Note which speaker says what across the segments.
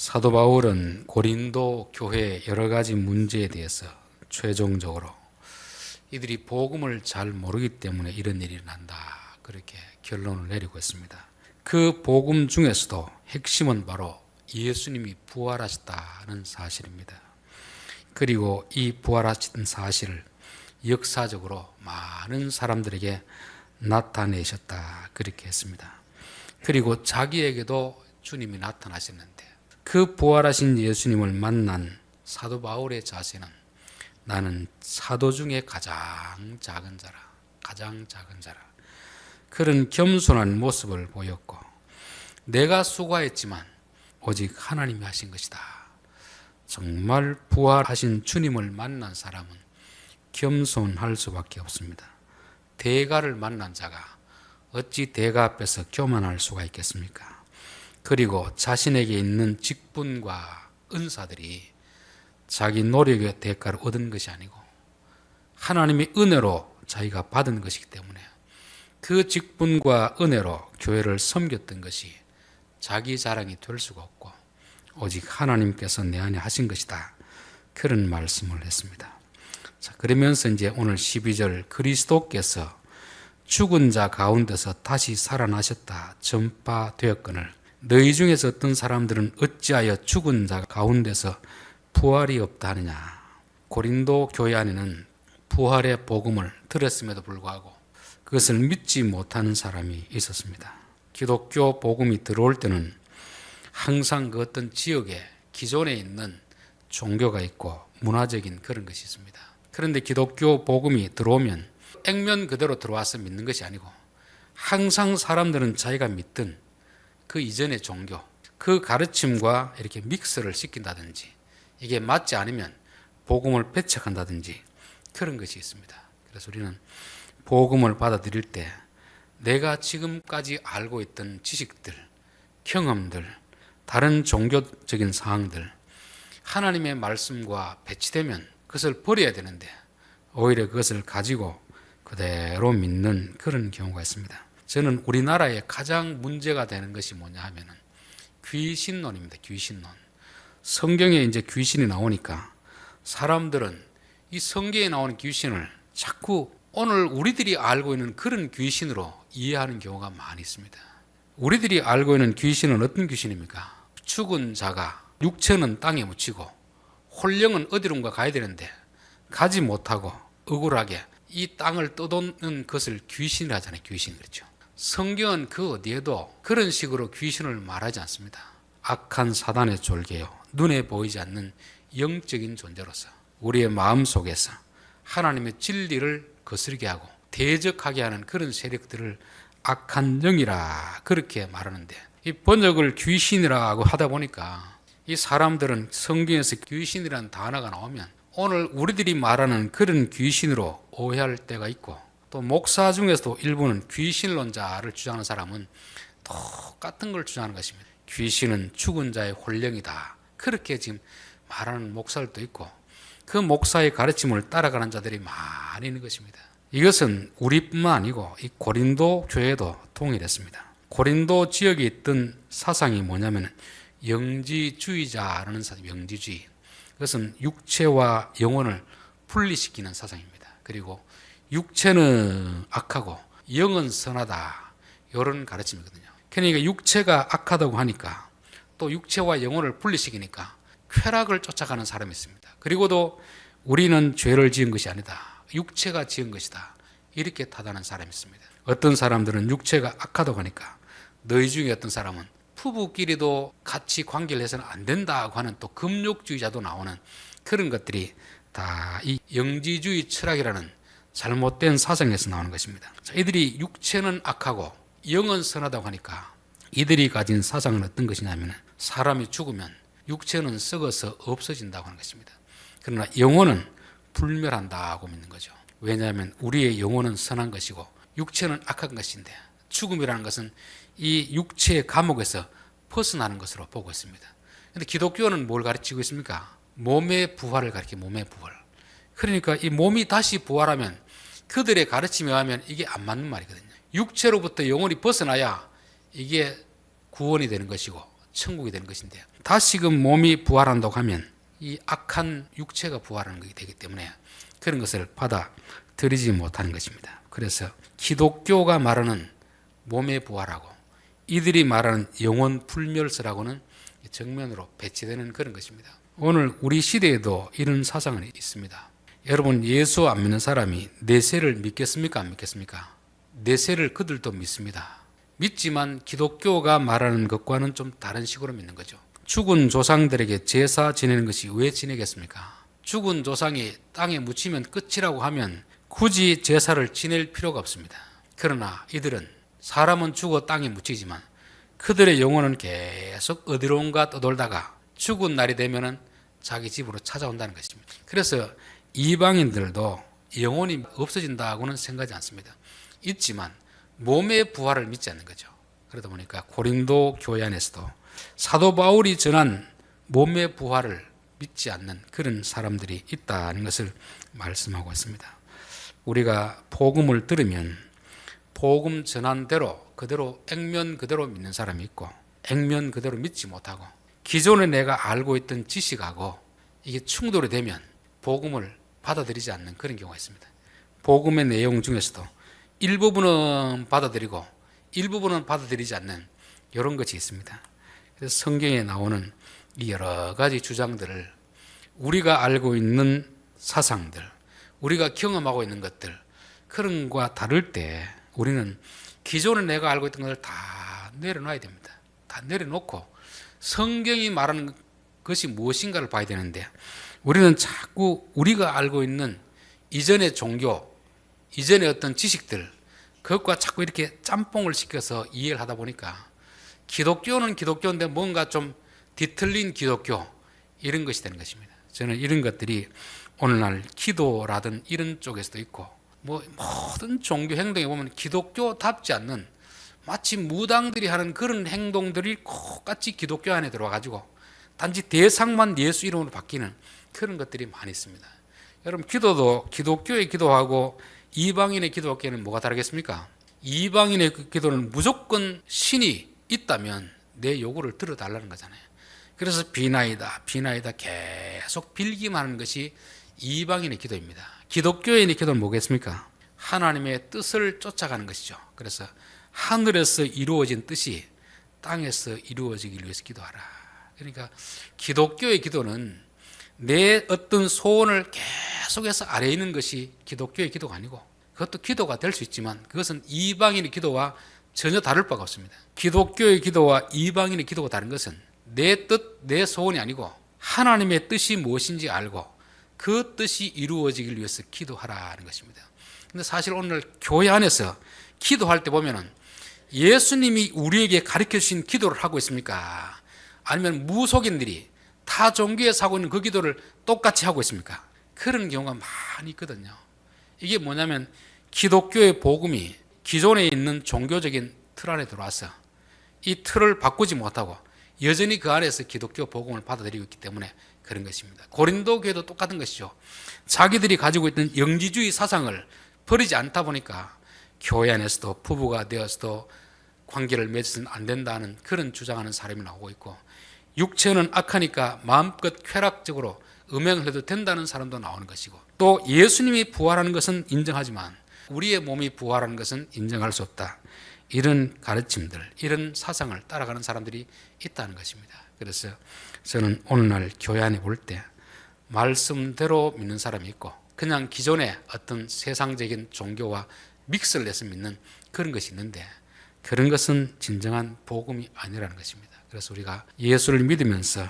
Speaker 1: 사도 바울은 고린도 교회의 여러 가지 문제에 대해서 최종적으로 이들이 복음을 잘 모르기 때문에 이런 일이 난다, 그렇게 결론을 내리고 있습니다. 그 복음 중에서도 핵심은 바로 예수님이 부활하셨다는 사실입니다. 그리고 이 부활하신 사실을 역사적으로 많은 사람들에게 나타내셨다, 그렇게 했습니다. 그리고 자기에게도 주님이 나타나셨는데 그 부활하신 예수님을 만난 사도 바울의 자세는 나는 사도 중에 가장 작은 자라, 그런 겸손한 모습을 보였고, 내가 수고했지만 오직 하나님이 하신 것이다. 정말 부활하신 주님을 만난 사람은 겸손할 수밖에 없습니다. 대가를 만난 자가 어찌 대가 앞에서 교만할 수가 있겠습니까? 그리고 자신에게 있는 직분과 은사들이 자기 노력의 대가를 얻은 것이 아니고 하나님의 은혜로 자기가 받은 것이기 때문에 그 직분과 은혜로 교회를 섬겼던 것이 자기 자랑이 될 수가 없고 오직 하나님께서 내 안에 하신 것이다, 그런 말씀을 했습니다. 자, 그러면서 이제 오늘 12절 그리스도께서 죽은 자 가운데서 다시 살아나셨다 전파되었거늘 너희 중에서 어떤 사람들은 어찌하여 죽은 자 가운데서 부활이 없다 하느냐. 고린도 교회 안에는 부활의 복음을 들었음에도 불구하고 그것을 믿지 못하는 사람이 있었습니다. 기독교 복음이 들어올 때는 항상 그 어떤 지역에 기존에 있는 종교가 있고 문화적인 그런 것이 있습니다. 그런데 기독교 복음이 들어오면 액면 그대로 들어와서 믿는 것이 아니고 항상 사람들은 자기가 믿던 그 이전의 종교, 그 가르침과 이렇게 믹스를 시킨다든지 이게 맞지 않으면 복음을 배척한다든지 그런 것이 있습니다. 그래서 우리는 복음을 받아들일 때 내가 지금까지 알고 있던 지식들, 경험들, 다른 종교적인 사항들, 하나님의 말씀과 배치되면 그것을 버려야 되는데 오히려 그것을 가지고 그대로 믿는 그런 경우가 있습니다. 저는 우리나라에 가장 문제가 되는 것이 뭐냐 하면은 귀신론입니다. 귀신론. 성경에 이제 귀신이 나오니까 사람들은 이 성경에 나오는 귀신을 자꾸 오늘 우리들이 알고 있는 그런 귀신으로 이해하는 경우가 많이 있습니다. 우리들이 알고 있는 귀신은 어떤 귀신입니까? 죽은 자가 육체는 땅에 묻히고 혼령은 어디론가 가야 되는데 가지 못하고 억울하게 이 땅을 떠도는 것을 귀신이라 하잖아요. 귀신, 그렇죠? 성경은 그 어디에도 그런 식으로 귀신을 말하지 않습니다. 악한 사단의 졸개요, 눈에 보이지 않는 영적인 존재로서 우리의 마음 속에서 하나님의 진리를 거스르게 하고 대적하게 하는 그런 세력들을 악한 영이라 그렇게 말하는데, 이 번역을 귀신이라고 하다 보니까 이 사람들은 성경에서 귀신이라는 단어가 나오면 오늘 우리들이 말하는 그런 귀신으로 오해할 때가 있고, 또 목사 중에서도 일부는 귀신론자를 주장하는 사람은 똑같은 걸 주장하는 것입니다. 귀신은 죽은 자의 혼령이다, 그렇게 지금 말하는 목사들도 있고 그 목사의 가르침을 따라가는 자들이 많이 있는 것입니다. 이것은 우리뿐만 아니고 이 고린도 교회도 동일했습니다. 고린도 지역에 있던 사상이 뭐냐면 영지주의자라는 사상, 영지주의. 그것은 육체와 영혼을 분리시키는 사상입니다. 그리고 육체는 악하고 영은 선하다, 이런 가르침이거든요. 그러니까 육체가 악하다고 하니까 또 육체와 영혼을 분리시키니까 쾌락을 쫓아가는 사람이 있습니다. 그리고도 우리는 죄를 지은 것이 아니다, 육체가 지은 것이다, 이렇게 타다는 사람이 있습니다. 어떤 사람들은 육체가 악하다고 하니까 너희 중에 어떤 사람은 부부끼리도 같이 관계를 해서는 안 된다고 하는 또 금욕주의자도 나오는 그런 것들이 다 이 영지주의 철학이라는 잘못된 사상에서 나오는 것입니다. 자, 이들이 육체는 악하고 영은 선하다고 하니까 이들이 가진 사상은 어떤 것이냐면 사람이 죽으면 육체는 썩어서 없어진다고 하는 것입니다. 그러나 영혼은 불멸한다고 믿는 거죠. 왜냐하면 우리의 영혼은 선한 것이고 육체는 악한 것인데 죽음이라는 것은 이 육체의 감옥에서 벗어나는 것으로 보고 있습니다. 그런데 기독교는 뭘 가르치고 있습니까? 몸의 부활을 가르치고, 몸의 부활. 그러니까 이 몸이 다시 부활하면 그들의 가르침에 의하면 이게 안 맞는 말이거든요. 육체로부터 영혼이 벗어나야 이게 구원이 되는 것이고 천국이 되는 것인데, 다시금 몸이 부활한다고 하면 이 악한 육체가 부활하는 것이 되기 때문에 그런 것을 받아들이지 못하는 것입니다. 그래서 기독교가 말하는 몸의 부활하고 이들이 말하는 영혼 불멸설하고는 정면으로 배치되는 그런 것입니다. 오늘 우리 시대에도 이런 사상은 있습니다. 여러분, 예수 안 믿는 사람이 내세를 믿겠습니까? 안 믿겠습니까? 내세를 그들도 믿습니다. 믿지만 기독교가 말하는 것과는 좀 다른 식으로 믿는 거죠. 죽은 조상들에게 제사 지내는 것이 왜 지내겠습니까? 죽은 조상이 땅에 묻히면 끝이라고 하면 굳이 제사를 지낼 필요가 없습니다. 그러나 이들은 사람은 죽어 땅에 묻히지만 그들의 영혼은 계속 어디론가 떠돌다가 죽은 날이 되면은 자기 집으로 찾아온다는 것입니다. 그래서 이방인들도 영혼이 없어진다고는 생각하지 않습니다. 있지만 몸의 부활을 믿지 않는 거죠. 그러다 보니까 고린도 교회 안에서도 사도 바울이 전한 몸의 부활을 믿지 않는 그런 사람들이 있다는 것을 말씀하고 있습니다. 우리가 복음을 들으면 복음 전한 대로 그대로 액면 그대로 믿는 사람이 있고 액면 그대로 믿지 못하고 기존에 내가 알고 있던 지식하고 이게 충돌이 되면 복음을 받아들이지 않는 그런 경우가 있습니다. 복음의 내용 중에서도 일부분은 받아들이고 일부분은 받아들이지 않는 이런 것이 있습니다. 그래서 성경에 나오는 이 여러 가지 주장들을 우리가 알고 있는 사상들, 우리가 경험하고 있는 것들, 그런 것과 다를 때 우리는 기존에 내가 알고 있던 것을 다 내려놔야 됩니다. 다 내려놓고 성경이 말하는 것이 무엇인가를 봐야 되는데, 우리는 자꾸 우리가 알고 있는 이전의 종교, 이전의 어떤 지식들, 그것과 자꾸 이렇게 짬뽕을 시켜서 이해를 하다 보니까 기독교는 기독교인데 뭔가 좀 뒤틀린 기독교, 이런 것이 되는 것입니다. 저는 이런 것들이 오늘날 기도라든 이런 쪽에서도 있고, 모든 종교 행동에 보면 기독교답지 않는 마치 무당들이 하는 그런 행동들이 똑같이 기독교 안에 들어와가지고 단지 대상만 예수 이름으로 바뀌는 그런 것들이 많이 있습니다. 여러분, 기도도 기독교의 기도하고 이방인의 기도하고는 뭐가 다르겠습니까? 이방인의 기도는 무조건 신이 있다면 내 요구를 들어달라는 거잖아요. 그래서 비나이다 계속 빌기만 하는 것이 이방인의 기도입니다. 기독교인의 기도는 뭐겠습니까? 하나님의 뜻을 쫓아가는 것이죠. 그래서 하늘에서 이루어진 뜻이 땅에서 이루어지기 위해서 기도하라. 그러니까 기독교의 기도는 내 어떤 소원을 계속해서 아래에 있는 것이 기독교의 기도가 아니고, 그것도 기도가 될 수 있지만 그것은 이방인의 기도와 전혀 다를 바가 없습니다. 기독교의 기도와 이방인의 기도가 다른 것은 내 뜻, 내 소원이 아니고 하나님의 뜻이 무엇인지 알고 그 뜻이 이루어지기 위해서 기도하라는 것입니다. 근데 사실 오늘 교회 안에서 기도할 때 보면은 예수님이 우리에게 가르쳐 주신 기도를 하고 있습니까? 아니면 무속인들이 타 종교에서 하고 있는 그 기도를 똑같이 하고 있습니까? 그런 경우가 많이 있거든요. 이게 뭐냐면 기독교의 복음이 기존에 있는 종교적인 틀 안에 들어와서 이 틀을 바꾸지 못하고 여전히 그 안에서 기독교 복음을 받아들이고 있기 때문에 그런 것입니다. 고린도 교회도 똑같은 것이죠. 자기들이 가지고 있던 영지주의 사상을 버리지 않다 보니까 교회 안에서도 부부가 되어서도 관계를 맺어서는 안 된다는 그런 주장하는 사람이 나오고 있고, 육체는 악하니까 마음껏 쾌락적으로 음행을 해도 된다는 사람도 나오는 것이고, 또 예수님이 부활하는 것은 인정하지만 우리의 몸이 부활하는 것은 인정할 수 없다. 이런 가르침들, 이런 사상을 따라가는 사람들이 있다는 것입니다. 그래서 저는 오늘날 교회 안에 볼 때 말씀대로 믿는 사람이 있고 그냥 기존의 어떤 세상적인 종교와 믹스를 내서 믿는 그런 것이 있는데, 그런 것은 진정한 복음이 아니라는 것입니다. 그래서 우리가 예수를 믿으면서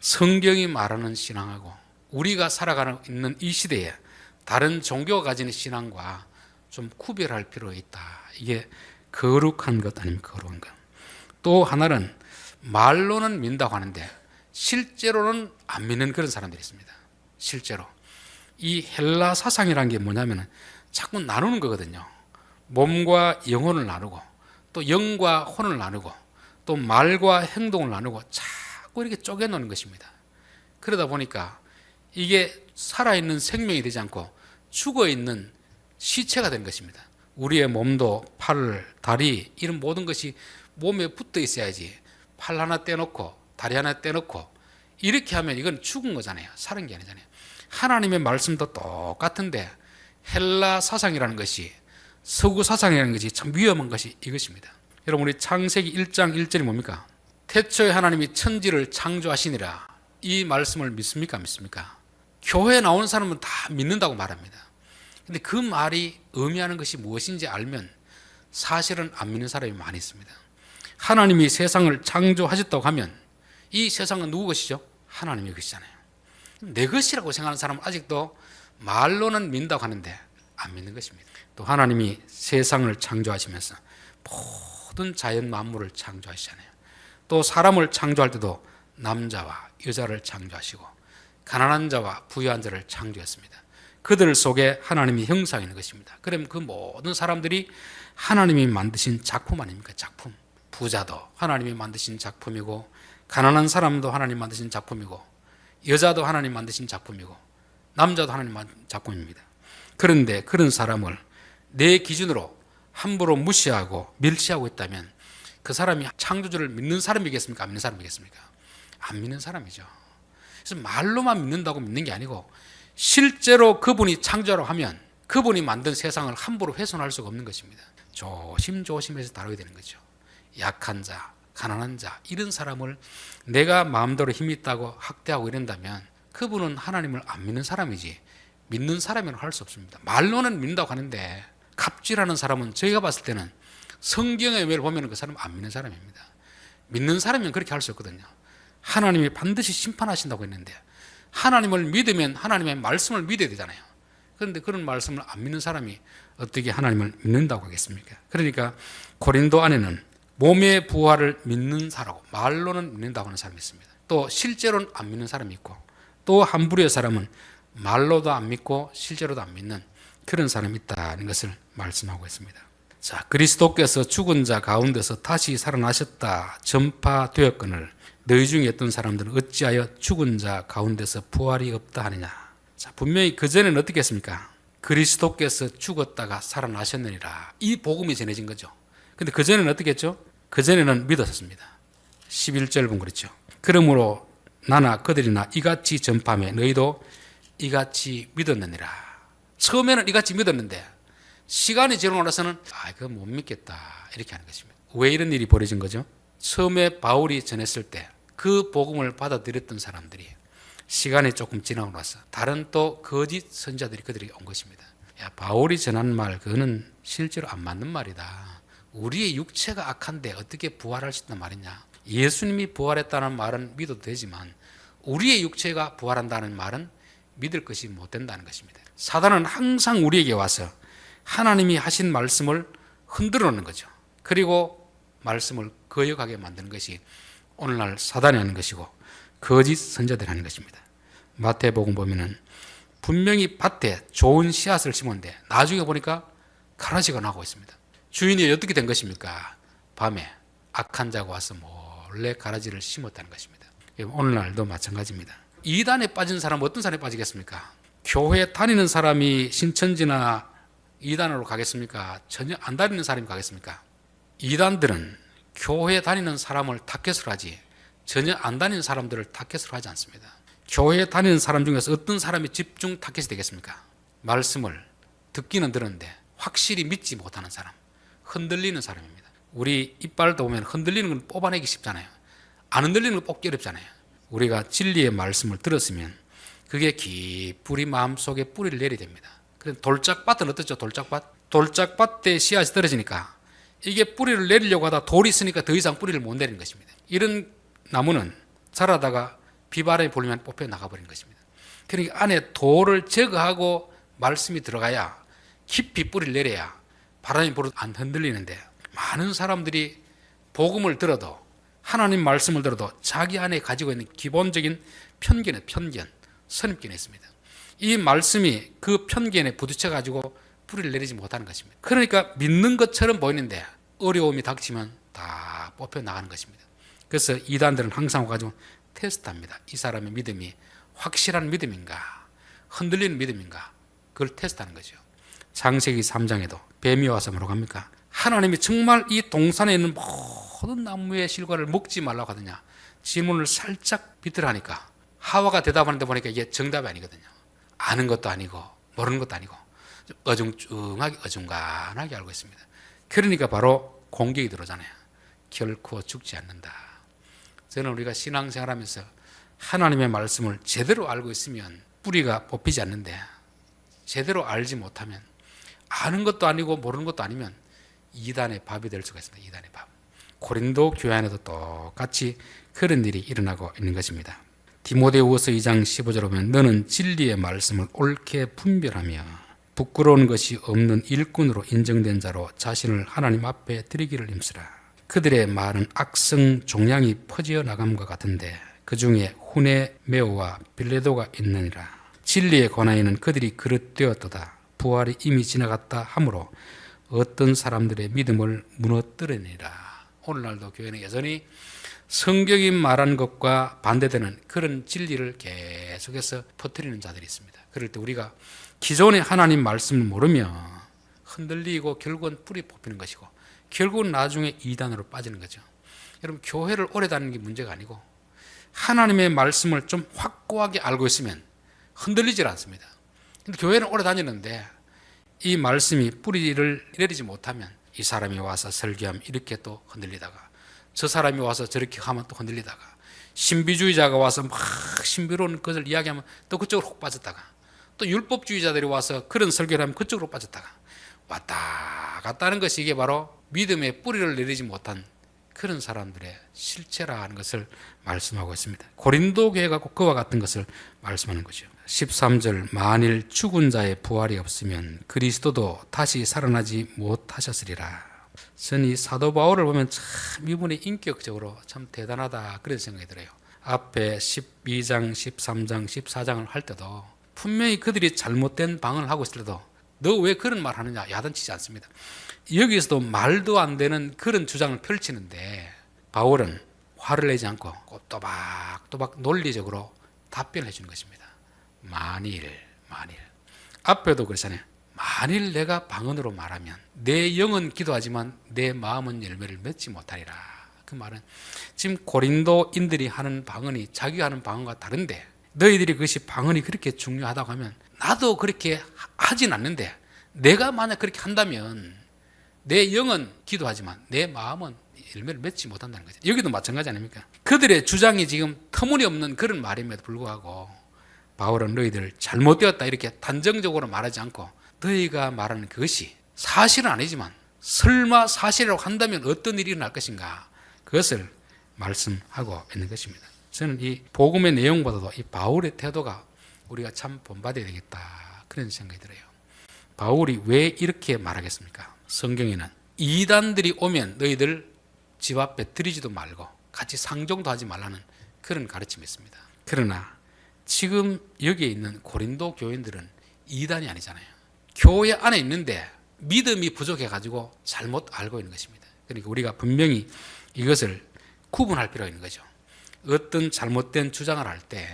Speaker 1: 성경이 말하는 신앙하고 우리가 살아가는 있는 이 시대에 다른 종교가 가지는 신앙과 좀 구별할 필요가 있다. 이게 거룩한 것 아닙니까? 거룩한 것. 또 하나는 말로는 믿는다고 하는데 실제로는 안 믿는 그런 사람들이 있습니다. 실제로 이 헬라 사상이라는 게 뭐냐면 자꾸 나누는 거거든요. 몸과 영혼을 나누고 또 영과 혼을 나누고 또 말과 행동을 나누고 자꾸 이렇게 쪼개놓는 것입니다. 그러다 보니까 이게 살아있는 생명이 되지 않고 죽어있는 시체가 된 것입니다. 우리의 몸도 팔, 다리 이런 모든 것이 몸에 붙어 있어야지 팔 하나 떼놓고 다리 하나 떼놓고 이렇게 하면 이건 죽은 거잖아요. 살은 게 아니잖아요. 하나님의 말씀도 똑같은데 헬라 사상이라는 것이, 서구 사상이라는 것이 참 위험한 것이 이것입니다. 여러분, 우리 창세기 1장 1절이 뭡니까? 태초에 하나님이 천지를 창조하시니라. 이 말씀을 믿습니까? 믿습니까? 교회에 나오는 사람은 다 믿는다고 말합니다. 근데 그 말이 의미하는 것이 무엇인지 알면 사실은 안 믿는 사람이 많이 있습니다. 하나님이 세상을 창조하셨다고 하면 이 세상은 누구 것이죠? 하나님의 것이잖아요. 내 것이라고 생각하는 사람은 아직도 말로는 믿는다고 하는데 안 믿는 것입니다. 또 하나님이 세상을 창조하시면서 모든 자연 만물을 창조하시잖아요. 또 사람을 창조할 때도 남자와 여자를 창조하시고 가난한 자와 부유한 자를 창조했습니다. 그들 속에 하나님이 형상이 있는 것입니다. 그럼 그 모든 사람들이 하나님이 만드신 작품 아닙니까? 작품. 부자도 하나님이 만드신 작품이고, 가난한 사람도 하나님 만드신 작품이고, 여자도 하나님 만드신 작품이고, 남자도 하나님 만드신 작품입니다. 그런데 그런 사람을 내 기준으로 함부로 무시하고 멸시하고 있다면 그 사람이 창조주를 믿는 사람이겠습니까? 안 믿는 사람이겠습니까? 안 믿는 사람이죠. 그래서 말로만 믿는다고 믿는 게 아니고 실제로 그분이 창조라고 하면 그분이 만든 세상을 함부로 훼손할 수가 없는 것입니다. 조심조심해서 다뤄야 되는 거죠. 약한 자, 가난한 자, 이런 사람을 내가 마음대로 힘이 있다고 학대하고 이런다면 그분은 하나님을 안 믿는 사람이지 믿는 사람이라고 할 수 없습니다. 말로는 믿는다고 하는데 갑질하는 사람은 저희가 봤을 때는 성경의 의미를 보면 그 사람은 안 믿는 사람입니다. 믿는 사람이면 그렇게 할 수 없거든요. 하나님이 반드시 심판하신다고 했는데 하나님을 믿으면 하나님의 말씀을 믿어야 되잖아요. 그런데 그런 말씀을 안 믿는 사람이 어떻게 하나님을 믿는다고 하겠습니까? 그러니까 고린도 안에는 몸의 부활을 믿는 사람하고 말로는 믿는다고 하는 사람이 있습니다. 또 실제로는 안 믿는 사람이 있고, 또 한 부류의 사람은 말로도 안 믿고 실제로도 안 믿는 그런 사람이 있다는 것을 말씀하고 있습니다. 자, 그리스도께서 죽은 자 가운데서 다시 살아나셨다 전파되었거늘 너희 중에 어떤 사람들은 어찌하여 죽은 자 가운데서 부활이 없다 하느냐. 자, 분명히 그전에는 어떻게 했습니까? 그리스도께서 죽었다가 살아나셨느니라, 이 복음이 전해진 거죠. 근데 그전에는 어떻게 했죠? 그전에는 믿었습니다. 11절 본 그렇죠. 그러므로 나나 그들이나 이같이 전파하며 너희도 이같이 믿었느니라. 처음에는 이같이 믿었는데 시간이 지나고 나서는 그거 못 믿겠다 이렇게 하는 것입니다. 왜 이런 일이 벌어진 거죠? 처음에 바울이 전했을 때 그 복음을 받아들였던 사람들이 시간이 조금 지나고 나서 다른 또 거짓 선자들이 그들에게 온 것입니다. 야, 바울이 전한 말 그거는 실제로 안 맞는 말이다. 우리의 육체가 악한데 어떻게 부활할 수 있단 말이냐. 예수님이 부활했다는 말은 믿어도 되지만 우리의 육체가 부활한다는 말은 믿을 것이 못 된다는 것입니다. 사단은 항상 우리에게 와서 하나님이 하신 말씀을 흔들어 놓는 거죠. 그리고 말씀을 거역하게 만드는 것이 오늘날 사단이 하는 것이고 거짓 선자들이 하는 것입니다. 마태복음 보면은 분명히 밭에 좋은 씨앗을 심었는데 나중에 보니까 가라지가 나고 있습니다. 주인이 어떻게 된 것입니까? 밤에 악한 자가 와서 몰래 가라지를 심었다는 것입니다. 오늘날도 마찬가지입니다. 이단에 빠진 사람은 어떤 사람에 빠지겠습니까? 교회 다니는 사람이 신천지나 이단으로 가겠습니까? 전혀 안 다니는 사람이 가겠습니까? 이단들은 교회 다니는 사람을 타겟으로 하지 전혀 안 다니는 사람들을 타겟으로 하지 않습니다. 교회 다니는 사람 중에서 어떤 사람이 집중 타겟이 되겠습니까? 말씀을 듣기는 들었는데 확실히 믿지 못하는 사람, 흔들리는 사람입니다. 우리 이빨도 보면 흔들리는 건 뽑아내기 쉽잖아요. 안 흔들리는 건 뽑기 어렵잖아요. 우리가 진리의 말씀을 들었으면 그게 깊이 마음속에 뿌리를 내려야 됩니다. 그런데 돌짝밭은 어떻죠? 돌짝밭에 씨앗이 떨어지니까 이게 뿌리를 내리려고 하다 돌이 있으니까 더 이상 뿌리를 못 내리는 것입니다. 이런 나무는 자라다가 비바람이 불면 뽑혀 나가버리는 것입니다. 그러니까 안에 돌을 제거하고 말씀이 들어가야 깊이 뿌리를 내려야 바람이 불어도 안 흔들리는데 많은 사람들이 복음을 들어도 하나님 말씀을 들어도 자기 안에 가지고 있는 기본적인 편견, 선입견이 있습니다. 이 말씀이 그 편견에 부딪혀가지고 뿌리를 내리지 못하는 것입니다. 그러니까 믿는 것처럼 보이는데 어려움이 닥치면 다 뽑혀 나가는 것입니다. 그래서 이단들은 항상 와가지고 테스트합니다. 이 사람의 믿음이 확실한 믿음인가, 흔들리는 믿음인가, 그걸 테스트하는 거죠. 창세기 3장에도 뱀이 와서 뭐라고 합니까? 하나님이 정말 이 동산에 있는 모든 나무의 실과를 먹지 말라고 하더냐. 질문을 살짝 비틀하니까 하와가 대답하는데 보니까 이게 정답이 아니거든요. 아는 것도 아니고 모르는 것도 아니고 어중중하게 어중간하게 알고 있습니다. 그러니까 바로 공격이 들어오잖아요. 결코 죽지 않는다. 저는 우리가 신앙생활하면서 하나님의 말씀을 제대로 알고 있으면 뿌리가 뽑히지 않는데, 제대로 알지 못하면 아는 것도 아니고 모르는 것도 아니면 이단의 밥이 될 수가 있습니다. 이단의 밥. 고린도 교회 안에도 똑같이 그런 일이 일어나고 있는 것입니다. 디모데후서 2장 15절에 보면 너는 진리의 말씀을 옳게 분별하며 부끄러운 것이 없는 일꾼으로 인정된 자로 자신을 하나님 앞에 드리기를 힘쓰라. 그들의 말은 악성 종양이 퍼지어 나감과 같은데 그 중에 후네메오와 빌레도가 있느니라. 진리에 관하여는 그들이 그릇되었도다. 부활이 이미 지나갔다 하므로 어떤 사람들의 믿음을 무너뜨리니라. 오늘날도 교회는 여전히 성경이 말한 것과 반대되는 그런 진리를 계속해서 퍼뜨리는 자들이 있습니다. 그럴 때 우리가 기존의 하나님 말씀을 모르면 흔들리고 결국은 뿌리 뽑히는 것이고 결국은 나중에 이단으로 빠지는 거죠. 여러분, 교회를 오래 다니는 게 문제가 아니고 하나님의 말씀을 좀 확고하게 알고 있으면 흔들리질 않습니다. 근데 교회는 오래 다니는데 이 말씀이 뿌리를 내리지 못하면 이 사람이 와서 설교하면 이렇게 또 흔들리다가 저 사람이 와서 저렇게 하면 또 흔들리다가 신비주의자가 와서 막 신비로운 것을 이야기하면 또 그쪽으로 혹 빠졌다가 또 율법주의자들이 와서 그런 설교를 하면 그쪽으로 빠졌다가 왔다 갔다 하는 것이 이게 바로 믿음의 뿌리를 내리지 못한 그런 사람들의 실체라는 것을 말씀하고 있습니다. 고린도 교회가 꼭 그와 같은 것을 말씀하는 거죠. 13절 만일 죽은 자의 부활이 없으면 그리스도도 다시 살아나지 못하셨으리라. 저는 이 사도 바울을 보면 참 이분이 인격적으로 참 대단하다 그런 생각이 들어요. 앞에 12장, 13장, 14장을 할 때도 분명히 그들이 잘못된 방언을 하고 있을 때도 너 왜 그런 말 하느냐 야단치지 않습니다. 여기서도 말도 안 되는 그런 주장을 펼치는데 바울은 화를 내지 않고 또박또박 논리적으로 답변을 해주는 것입니다. 만일 앞에도 그렇잖아요. 만일 내가 방언으로 말하면 내 영은 기도하지만 내 마음은 열매를 맺지 못하리라. 그 말은 지금 고린도인들이 하는 방언이 자기가 하는 방언과 다른데 너희들이 그것이 방언이 그렇게 중요하다고 하면 나도 그렇게 하진 않는데 내가 만약 그렇게 한다면 내 영은 기도하지만 내 마음은 열매를 맺지 못한다는 거죠. 여기도 마찬가지 아닙니까? 그들의 주장이 지금 터무니없는 그런 말임에도 불구하고 바울은 너희들 잘못되었다 이렇게 단정적으로 말하지 않고 너희가 말하는 그것이 사실은 아니지만 설마 사실이라고 한다면 어떤 일이 일어날 것인가 그것을 말씀하고 있는 것입니다. 저는 이 복음의 내용보다도 이 바울의 태도가 우리가 참 본받아야 되겠다 그런 생각이 들어요. 바울이 왜 이렇게 말하겠습니까? 성경에는 이단들이 오면 너희들 집 앞에 들이지도 말고 같이 상종도 하지 말라는 그런 가르침이 있습니다. 그러나 지금 여기에 있는 고린도 교인들은 이단이 아니잖아요. 교회 안에 있는데 믿음이 부족해가지고 잘못 알고 있는 것입니다. 그러니까 우리가 분명히 이것을 구분할 필요가 있는 거죠. 어떤 잘못된 주장을 할 때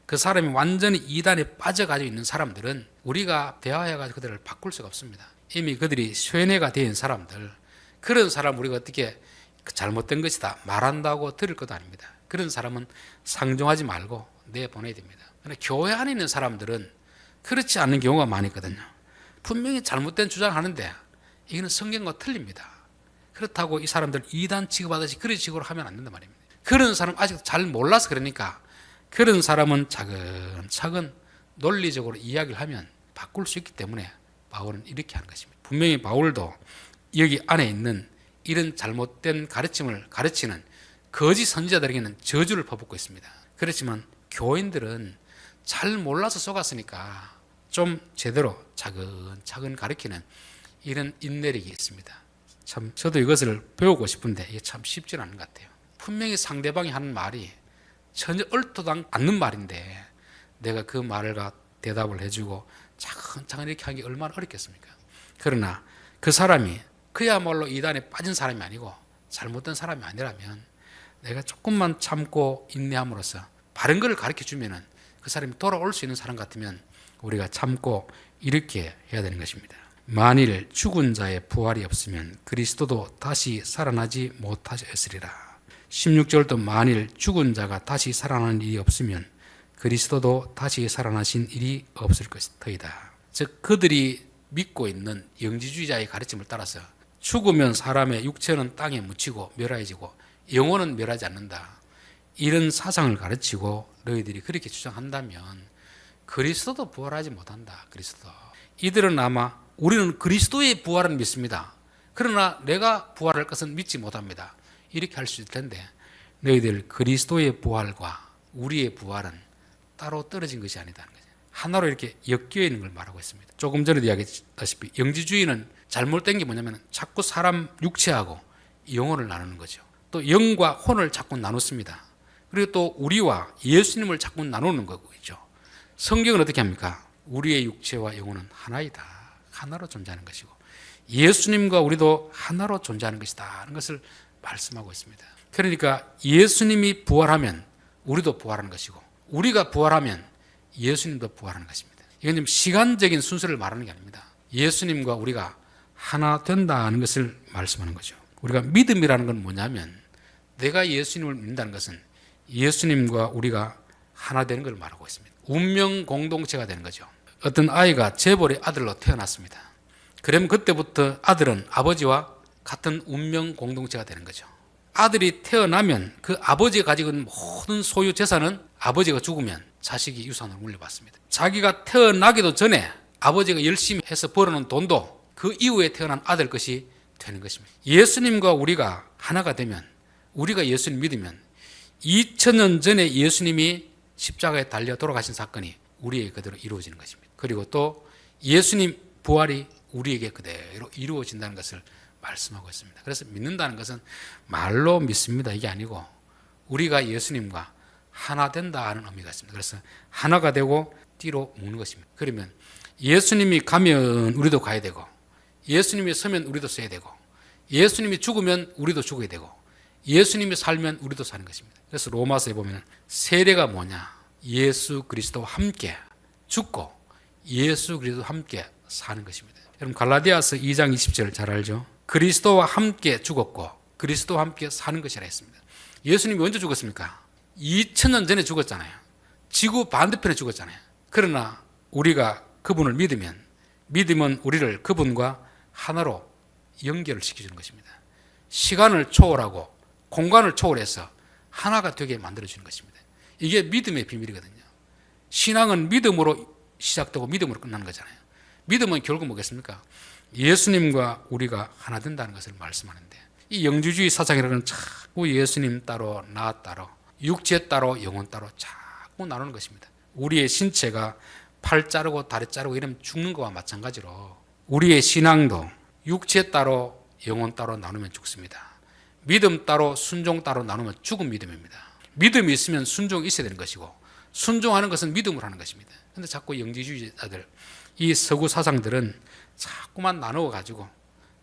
Speaker 1: 그 사람이 완전히 이단에 빠져가지고 있는 사람들은 우리가 대화해가지고 그들을 바꿀 수가 없습니다. 이미 그들이 쇠뇌가 된 사람들, 그런 사람 우리가 어떻게 잘못된 것이다 말한다고 들을 것도 아닙니다. 그런 사람은 상종하지 말고 내보내야 됩니다. 그러나 교회 안에 있는 사람들은 그렇지 않는 경우가 많이 있거든요. 분명히 잘못된 주장하는데 이거는 성경과 틀립니다. 그렇다고 이 사람들 이단 취급하듯이 그런 식으로 하면 안 된단 말입니다. 그런 사람 아직도 잘 몰라서 그러니까 그런 사람은 차근차근 논리적으로 이야기를 하면 바꿀 수 있기 때문에 바울은 이렇게 하는 것입니다. 분명히 바울도 여기 안에 있는 이런 잘못된 가르침을 가르치는 거짓 선지자들에게는 저주를 퍼붓고 있습니다. 그렇지만 교인들은 잘 몰라서 속았으니까 좀 제대로 차근차근 가르치는 이런 인내력이 있습니다. 참 저도 이것을 배우고 싶은데 이게 참 쉽지는 않은 것 같아요. 분명히 상대방이 하는 말이 전혀 옳지도 않는 말인데 내가 그 말을 대답을 해주고 차근차근 이렇게 하는 게 얼마나 어렵겠습니까? 그러나 그 사람이 그야말로 이단에 빠진 사람이 아니고 잘못된 사람이 아니라면 내가 조금만 참고 인내함으로써 바른 것을 가르쳐주면 그 사람이 돌아올 수 있는 사람 같으면 우리가 참고 이렇게 해야 되는 것입니다. 만일 죽은 자의 부활이 없으면 그리스도도 다시 살아나지 못하였으리라. 16절도 만일 죽은 자가 다시 살아나는 일이 없으면 그리스도도 다시 살아나신 일이 없을 것이다. 즉 그들이 믿고 있는 영지주의자의 가르침을 따라서 죽으면 사람의 육체는 땅에 묻히고 멸하여지고 영혼은 멸하지 않는다. 이런 사상을 가르치고 너희들이 그렇게 주장한다면 그리스도도 부활하지 못한다. 그리스도. 이들은 아마 우리는 그리스도의 부활은 믿습니다. 그러나 내가 부활할 것은 믿지 못합니다. 이렇게 할 수 있을 텐데 너희들 그리스도의 부활과 우리의 부활은 따로 떨어진 것이 아니다는 거죠. 하나로 이렇게 엮여 있는 걸 말하고 있습니다. 조금 전에도 이야기했다시피 영지주의는 잘못된 게 뭐냐면 자꾸 사람 육체하고 영혼을 나누는 거죠. 또 영과 혼을 자꾸 나눴습니다. 그리고 또 우리와 예수님을 자꾸 나누는 거죠. 성경은 어떻게 합니까? 우리의 육체와 영혼은 하나이다. 하나로 존재하는 것이고 예수님과 우리도 하나로 존재하는 것이다 하는 것을 말씀하고 있습니다. 그러니까 예수님이 부활하면 우리도 부활하는 것이고 우리가 부활하면 예수님도 부활하는 것입니다. 이건 좀 시간적인 순서를 말하는 게 아닙니다. 예수님과 우리가 하나 된다는 것을 말씀하는 거죠. 우리가 믿음이라는 건 뭐냐면 내가 예수님을 믿는다는 것은 예수님과 우리가 하나 되는 걸 말하고 있습니다. 운명 공동체가 되는 거죠. 어떤 아이가 재벌의 아들로 태어났습니다. 그러면 그때부터 아들은 아버지와 같은 운명 공동체가 되는 거죠. 아들이 태어나면 그 아버지가 가지고 있는 모든 소유 재산은 아버지가 죽으면 자식이 유산으로 물려받습니다. 자기가 태어나기도 전에 아버지가 열심히 해서 벌어놓은 돈도 그 이후에 태어난 아들 것이 되는 것입니다. 예수님과 우리가 하나가 되면 우리가 예수님 믿으면 2000년 전에 예수님이 십자가에 달려 돌아가신 사건이 우리에게 그대로 이루어지는 것입니다. 그리고 또 예수님 부활이 우리에게 그대로 이루어진다는 것을 말씀하고 있습니다. 그래서 믿는다는 것은 말로 믿습니다 이게 아니고 우리가 예수님과 하나 된다는 의미가 있습니다. 그래서 하나가 되고 띠로 묶는 것입니다. 그러면 예수님이 가면 우리도 가야 되고 예수님이 서면 우리도 서야 되고 예수님이 죽으면 우리도 죽어야 되고 예수님이 살면 우리도 사는 것입니다. 그래서 로마서에 보면 세례가 뭐냐? 예수 그리스도와 함께 죽고 예수 그리스도와 함께 사는 것입니다. 여러분 갈라디아서 2장 20절 잘 알죠? 그리스도와 함께 죽었고 그리스도와 함께 사는 것이라 했습니다. 예수님이 언제 죽었습니까? 2000년 전에 죽었잖아요. 지구 반대편에 죽었잖아요. 그러나 우리가 그분을 믿으면 믿음은 우리를 그분과 하나로 연결을 시켜주는 것입니다. 시간을 초월하고 공간을 초월해서 하나가 되게 만들어주는 것입니다. 이게 믿음의 비밀이거든요. 신앙은 믿음으로 시작되고 믿음으로 끝나는 거잖아요. 믿음은 결국 뭐겠습니까? 예수님과 우리가 하나 된다는 것을 말씀하는데 이 영주주의 사상이라는 자꾸 예수님 따로 나 따로 육체 따로 영혼 따로 자꾸 나누는 것입니다. 우리의 신체가 팔 자르고 다리 자르고 이러면 죽는 것과 마찬가지로 우리의 신앙도 육체 따로 영혼 따로 나누면 죽습니다. 믿음 따로 순종 따로 나누면 죽은 믿음입니다. 믿음이 있으면 순종이 있어야 되는 것이고 순종하는 것은 믿음으로 하는 것입니다. 그런데 자꾸 영지주의자들 이 서구 사상들은 자꾸만 나누어 가지고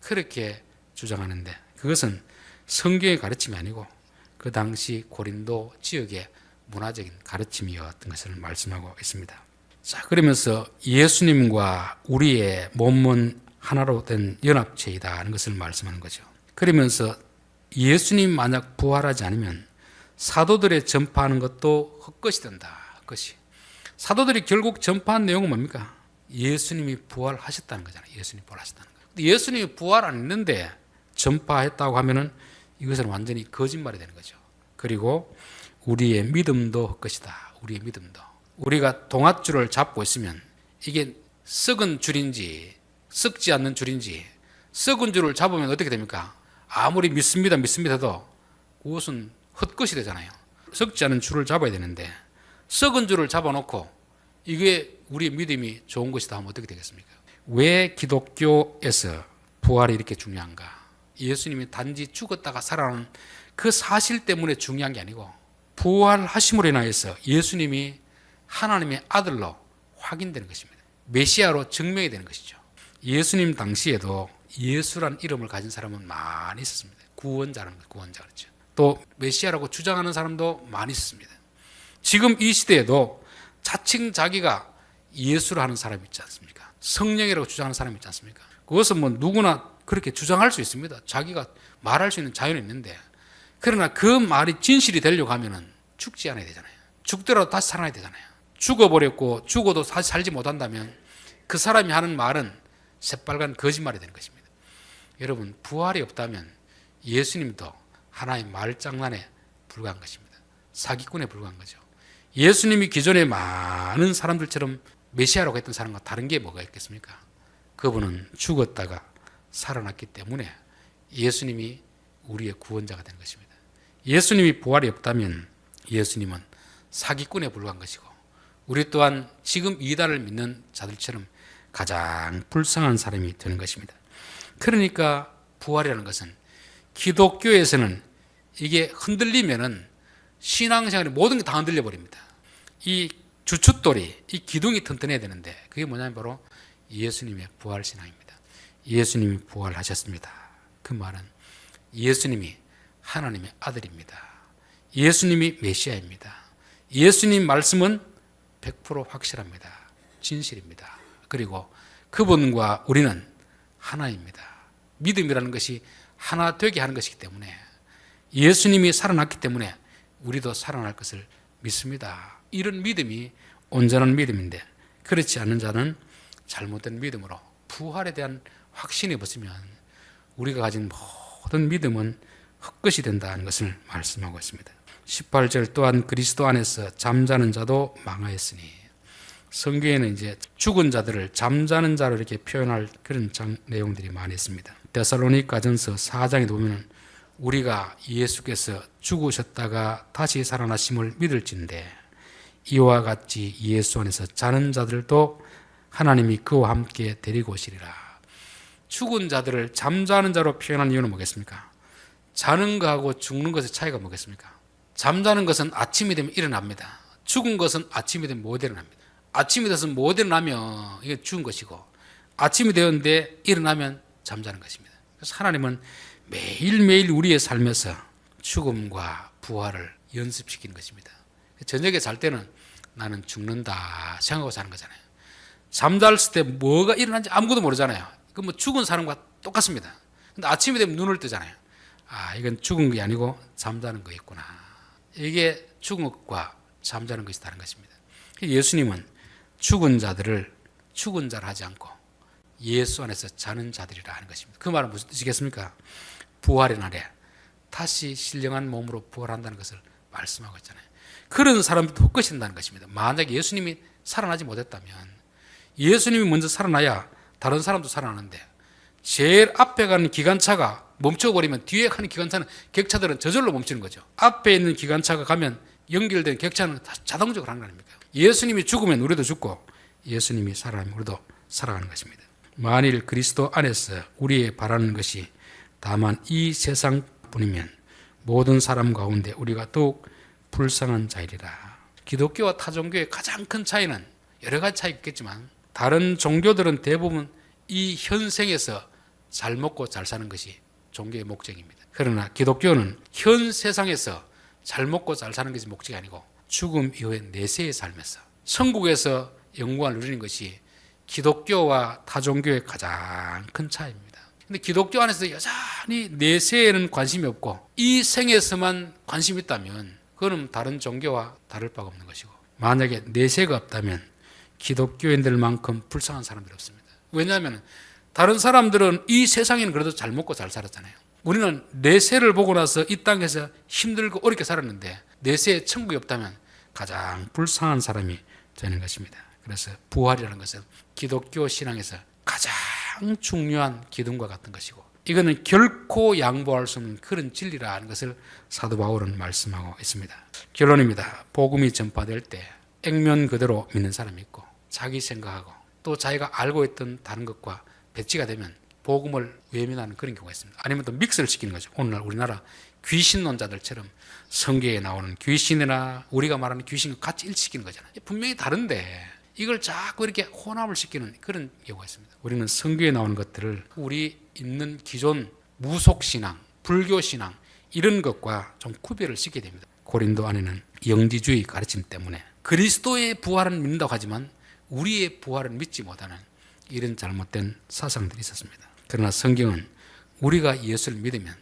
Speaker 1: 그렇게 주장하는데 그것은 성경의 가르침이 아니고 그 당시 고린도 지역의 문화적인 가르침이었던 것을 말씀하고 있습니다. 자, 그러면서 예수님과 우리의 몸은 하나로 된 연합체이다 하는 것을 말씀하는 거죠. 그러면서 예수님 만약 부활하지 않으면 사도들의 전파하는 것도 헛것이 된다. 헛것이. 사도들이 결국 전파한 내용은 뭡니까? 예수님이 부활하셨다는 거잖아요. 예수님이 부활하셨다는 거예요. 근데 예수님이 부활 안 했는데 전파했다고 하면은 이것은 완전히 거짓말이 되는 거죠. 그리고 우리의 믿음도 헛것이다. 우리의 믿음도. 우리가 동아줄을 잡고 있으면 이게 썩은 줄인지 썩지 않는 줄인지 썩은 줄을 잡으면 어떻게 됩니까? 아무리 믿습니다 해도 그것은 헛것이 되잖아요. 썩지 않은 줄을 잡아야 되는데 썩은 줄을 잡아놓고 이게 우리의 믿음이 좋은 것이다 하면 어떻게 되겠습니까? 왜 기독교에서 부활이 이렇게 중요한가? 예수님이 단지 죽었다가 살아나는 그 사실 때문에 중요한 게 아니고 부활하심으로 인하여서 예수님이 하나님의 아들로 확인되는 것입니다. 메시아로 증명이 되는 것이죠. 예수님 당시에도 예수란 이름을 가진 사람은 많이 있었습니다. 구원자라는 거죠. 구원자 그렇죠. 또 메시아라고 주장하는 사람도 많이 있었습니다. 지금 이 시대에도 자칭 자기가 예수를 하는 사람이 있지 않습니까? 성령이라고 주장하는 사람이 있지 않습니까? 그것은 뭐 누구나 그렇게 주장할 수 있습니다. 자기가 말할 수 있는 자유는 있는데, 그러나 그 말이 진실이 되려고 하면은 죽지 않아야 되잖아요. 죽더라도 다시 살아나야 되잖아요. 죽어버렸고 죽어도 다시 살지 못한다면 그 사람이 하는 말은 새빨간 거짓말이 되는 것입니다. 여러분, 부활이 없다면 예수님도 하나의 말장난에 불과한 것입니다. 사기꾼에 불과한 거죠. 예수님이 기존에 많은 사람들처럼 메시아라고 했던 사람과 다른 게 뭐가 있겠습니까? 그분은 죽었다가 살아났기 때문에 예수님이 우리의 구원자가 된 것입니다. 예수님이 부활이 없다면 예수님은 사기꾼에 불과한 것이고, 우리 또한 지금 이단을 믿는 자들처럼 가장 불쌍한 사람이 되는 것입니다. 그러니까 부활이라는 것은, 기독교에서는 이게 흔들리면은 신앙생활의 모든 게 다 흔들려 버립니다. 이 주춧돌이, 이 기둥이 튼튼해야 되는데, 그게 뭐냐면 바로 예수님의 부활 신앙입니다. 예수님이 부활하셨습니다. 그 말은 예수님이 하나님의 아들입니다. 예수님이 메시아입니다. 예수님 말씀은 100% 확실합니다. 진실입니다. 그리고 그분과 우리는 하나입니다. 믿음이라는 것이 하나 되게 하는 것이기 때문에, 예수님이 살아났기 때문에 우리도 살아날 것을 믿습니다. 이런 믿음이 온전한 믿음인데, 그렇지 않은 자는 잘못된 믿음으로 부활에 대한 확신이 없으면 우리가 가진 모든 믿음은 헛것이 된다는 것을 말씀하고 있습니다. 18절, 또한 그리스도 안에서 잠자는 자도 망하였으니, 성경에는 이제 죽은 자들을 잠자는 자로 이렇게 표현할 그런 내용들이 많이 있습니다. 데살로니가전서 4장에 보면은 우리가 예수께서 죽으셨다가 다시 살아나심을 믿을진대 이와 같이 예수 안에서 자는 자들도 하나님이 그와 함께 데리고 오시리라. 죽은 자들을 잠자는 자로 표현한 이유는 뭐겠습니까? 자는 것하고 죽는 것의 차이가 뭐겠습니까? 잠자는 것은 아침이 되면 일어납니다. 죽은 것은 아침이 되면 못 일어납니다. 아침이 돼서 못 일어나면 이게 죽은 것이고, 아침이 되었는데 일어나면 잠자는 것입니다. 그래서 하나님은 매일매일 우리의 삶에서 죽음과 부활을 연습시키는 것입니다. 저녁에 잘 때는 나는 죽는다 생각하고 자는 거잖아요. 잠잤을 때 뭐가 일어난지 아무것도 모르잖아요. 그 뭐 죽은 사람과 똑같습니다. 근데 아침이 되면 눈을 뜨잖아요. 아, 이건 죽은 게 아니고 잠자는 거였구나. 이게 죽은 것과 잠자는 것이 다른 것입니다. 예수님은 죽은 자들을 죽은 자를 하지 않고 예수 안에서 자는 자들이라 하는 것입니다. 그 말은 무슨 뜻이겠습니까? 부활의 날에 다시 신령한 몸으로 부활한다는 것을 말씀하고 있잖아요. 그런 사람도 헛것이 된다는 것입니다. 만약에 예수님이 살아나지 못했다면, 예수님이 먼저 살아나야 다른 사람도 살아나는데, 제일 앞에 가는 기관차가 멈춰버리면 뒤에 가는 기관차는, 객차들은 저절로 멈추는 거죠. 앞에 있는 기관차가 가면 연결된 객차는 자동적으로 하는 거 아닙니까? 예수님이 죽으면 우리도 죽고, 예수님이 살아나면 우리도 살아가는 것입니다. 만일 그리스도 안에서 우리의 바라는 것이 다만 이 세상뿐이면 모든 사람 가운데 우리가 더욱 불쌍한 자이리라. 기독교와 타종교의 가장 큰 차이는, 여러 가지 차이가 있겠지만, 다른 종교들은 대부분 이 현생에서 잘 먹고 잘 사는 것이 종교의 목적입니다. 그러나 기독교는 현 세상에서 잘 먹고 잘 사는 것이 목적이 아니고 죽음 이후의 내세의 삶에서 천국에서 영광을 누리는 것이 기독교와 타종교의 가장 큰 차이입니다. 근데 기독교 안에서 여전히 내세에는 관심이 없고 이 생에서만 관심이 있다면 그거는 다른 종교와 다를 바가 없는 것이고, 만약에 내세가 없다면 기독교인들만큼 불쌍한 사람들이 없습니다. 왜냐하면 다른 사람들은 이 세상에는 그래도 잘 먹고 잘 살았잖아요. 우리는 내세를 보고 나서 이 땅에서 힘들고 어렵게 살았는데 내세에 천국이 없다면 가장 불쌍한 사람이 되는 것입니다. 그래서 부활이라는 것은 기독교 신앙에서 가장 중요한 기둥과 같은 것이고, 이거는 결코 양보할 수 없는 그런 진리라는 것을 사도 바울은 말씀하고 있습니다. 결론입니다. 복음이 전파될 때 액면 그대로 믿는 사람이 있고, 자기 생각하고 또 자기가 알고 있던 다른 것과 배치가 되면 복음을 외면하는 그런 경우가 있습니다. 아니면 또 믹스를 시키는 거죠. 오늘날 우리나라 귀신론자들처럼 성경에 나오는 귀신이나 우리가 말하는 귀신과 같이 일치시키는 거잖아요. 분명히 다른데 이걸 자꾸 이렇게 혼합을 시키는 그런 경우가 있습니다. 우리는 성경에 나오는 것들을 우리 있는 기존 무속신앙, 불교신앙 이런 것과 좀 구별을 시켜야 됩니다. 고린도 안에는 영지주의 가르침 때문에 그리스도의 부활은 믿는다고 하지만 우리의 부활은 믿지 못하는 이런 잘못된 사상들이 있었습니다. 그러나 성경은 우리가 예수를 믿으면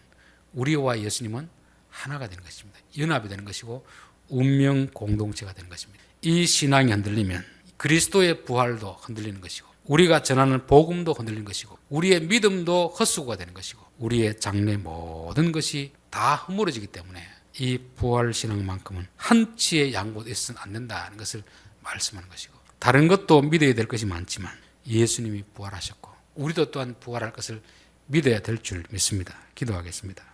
Speaker 1: 우리와 예수님은 하나가 되는 것입니다. 연합이 되는 것이고 운명 공동체가 되는 것입니다. 이 신앙이 흔들리면 그리스도의 부활도 흔들리는 것이고 우리가 전하는 복음도 흔들리는 것이고 우리의 믿음도 헛수고가 되는 것이고 우리의 장래 모든 것이 다 허물어지기 때문에 이 부활신앙만큼은 한치의 양보도 있어서는 안 된다는 것을 말씀하는 것이고 다른 것도 믿어야 될 것이 많지만 예수님이 부활하셨고 우리도 또한 부활할 것을 믿어야 될 줄 믿습니다. 기도하겠습니다.